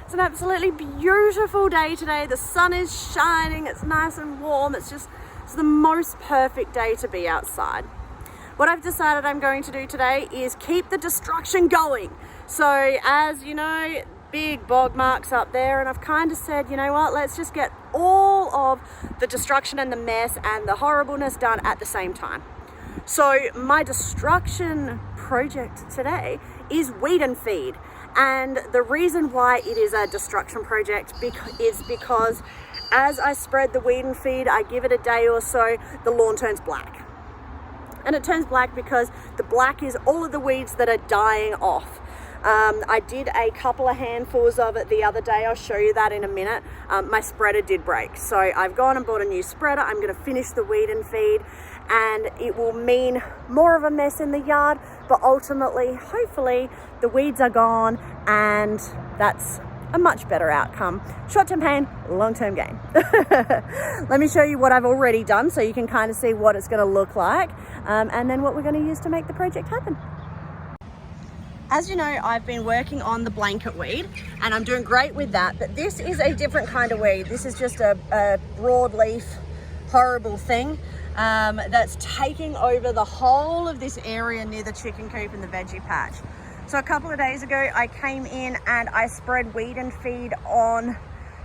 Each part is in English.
It's an absolutely beautiful day today. The sun is shining, it's nice and warm. It's the most perfect day to be outside. What I've decided I'm going to do today is keep the destruction going. So as you know, big bog marks up there, and I've kind of said, you know what, let's just get all of the destruction and the mess and the horribleness done at the same time. So my destruction project today is weed and feed. And the reason why it is a destruction project is because as I spread the weed and feed, I give it a day or so, the lawn turns black. And it turns black because the black is all of the weeds that are dying off. I did a couple of handfuls of it the other day. I'll show you that in a minute. My spreader did break. So I've gone and bought a new spreader. I'm going to finish the weed and feed, and it will mean more of a mess in the yard, but ultimately, hopefully, the weeds are gone, and that's a much better outcome. Short-term pain, long-term gain. Let me show you what I've already done so you can kind of see what it's going to look like, and then what we're going to use to make the project happen. As you know, I've been working on the blanket weed, and I'm doing great with that, but this is a different kind of weed. This is just a broadleaf, horrible thing that's taking over the whole of this area near the chicken coop and the veggie patch. So a couple of days ago, I came in and I spread weed and feed on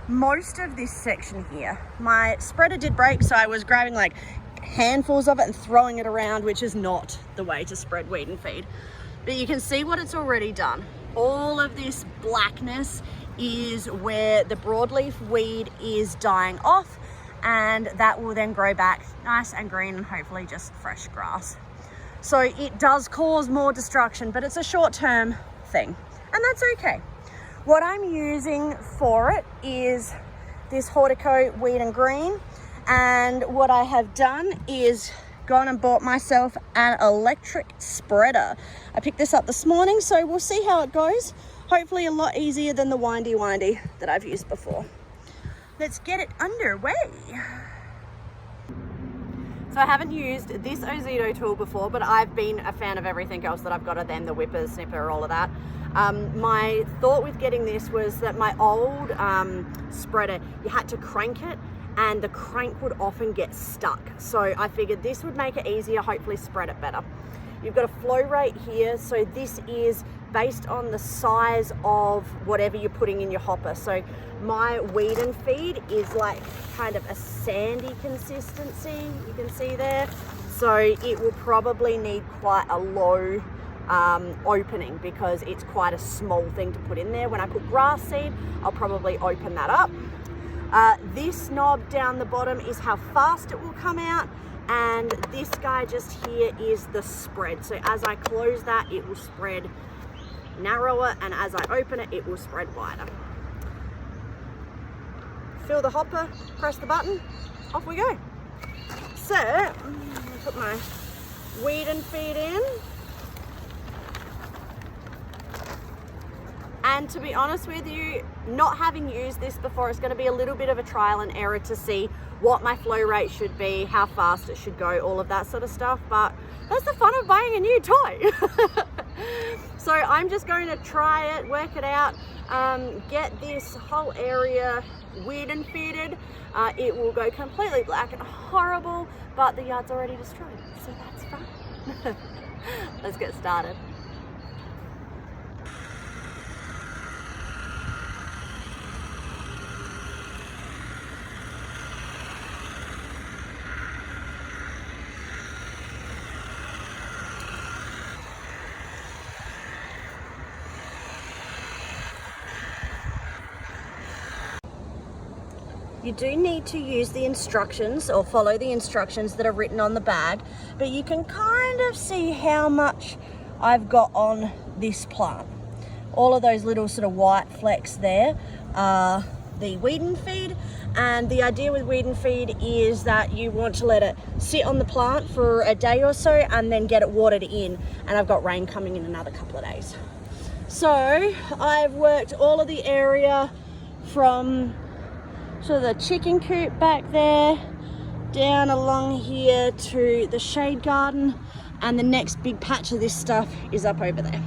most of this section here. My spreader did break, so I was grabbing like handfuls of it and throwing it around, which is not the way to spread weed and feed. But you can see what it's already done. All of this blackness is where the broadleaf weed is dying off, and that will then grow back nice and green and hopefully just fresh grass. So it does cause more destruction, but it's a short-term thing, and that's okay. What I'm using for it is this Hortico Weed and Green, and what I have done is gone and bought myself an electric spreader. I picked this up this morning, so we'll see how it goes. Hopefully a lot easier than the windy that I've used before. Let's get it underway. So I haven't used this Ozito tool before, but I've been a fan of everything else that I've got, then the whipper, snipper, all of that. My thought with getting this was that my old spreader, you had to crank it, and the crank would often get stuck. So I figured this would make it easier, hopefully spread it better. You've got a flow rate here, so this is based on the size of whatever you're putting in your hopper. So my weed and feed is like kind of a sandy consistency, you can see there. So it will probably need quite a low opening because it's quite a small thing to put in there. When I put grass seed, I'll probably open that up. This knob down the bottom is how fast it will come out, and this guy just here is the spread. So as I close that, it will spread narrower, and as I open it, it will spread wider. Fill the hopper, press the button, off we go. So, I'm gonna put my weed and feed in. And to be honest with you, not having used this before, it's going to be a little bit of a trial and error to see what my flow rate should be, how fast it should go, all of that sort of stuff. But that's the fun of buying a new toy. So I'm just going to try it, work it out, get this whole area weed and feeded. It will go completely black and horrible, but the yard's already destroyed, so that's fun. Let's get started. You do need to use the instructions or follow the instructions that are written on the bag, but you can kind of see how much I've got on this plant. All of those little sort of white flecks there are the weed and feed, and the idea with weed and feed is that you want to let it sit on the plant for a day or so and then get it watered in, and I've got rain coming in another couple of days. So I've worked all of the area from so the chicken coop back there, down along here to the shade garden, and the next big patch of this stuff is up over there.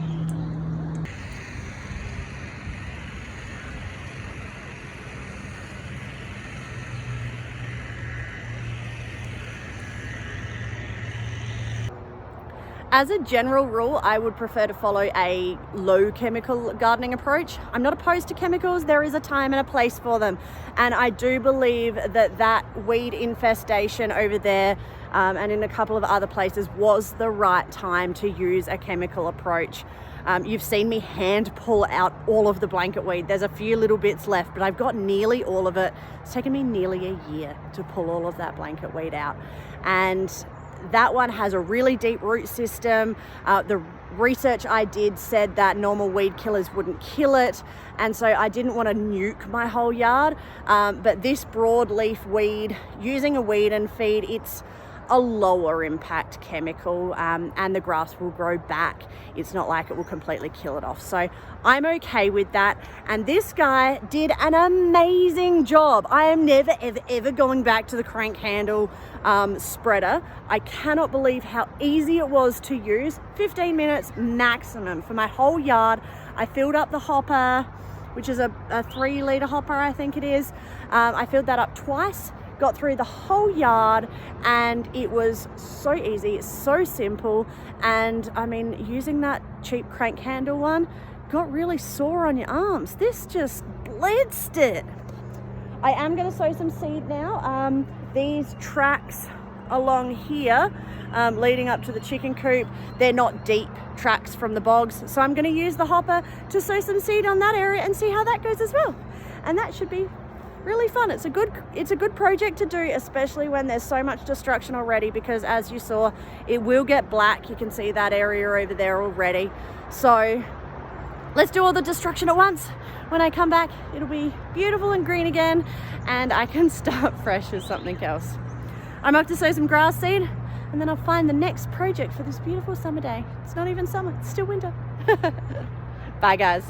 As a general rule, I would prefer to follow a low chemical gardening approach. I'm not opposed to chemicals. There is a time and a place for them. And I do believe that that weed infestation over there and in a couple of other places was the right time to use a chemical approach. You've seen me hand pull out all of the blanket weed. There's a few little bits left, but I've got nearly all of it. It's taken me nearly a year to pull all of that blanket weed out. And that one has a really deep root system. The research I did said that normal weed killers wouldn't kill it, and so I didn't want to nuke my whole yard. But this broadleaf weed, using a weed and feed, it's a lower impact chemical, and the grass will grow back. It's not like it will completely kill it off. So I'm okay with that. And this guy did an amazing job. I am never, ever going back to the crank handle spreader. I cannot believe how easy it was to use. 15 minutes maximum for my whole yard. I filled up the hopper, which is a 3-litre hopper, I think it is. I filled that up twice, got through the whole yard, and it was so easy, so simple. And I mean, using that cheap crank handle one got really sore on your arms. This just blitzed it. I am going to sow some seed now. These tracks along here leading up to the chicken coop, they're not deep tracks from the bogs, so I'm going to use the hopper to sow some seed on that area and see how that goes as well. And that should be really fun. It's a good project to do, especially when there's so much destruction already, because as you saw, it will get black. You can see that area over there already. So let's do all the destruction at once. When I come back, it'll be beautiful and green again, and I can start fresh with something else. I'm off to sow some grass seed, and then I'll find the next project for this beautiful summer day. It's not even summer, it's still winter. Bye guys.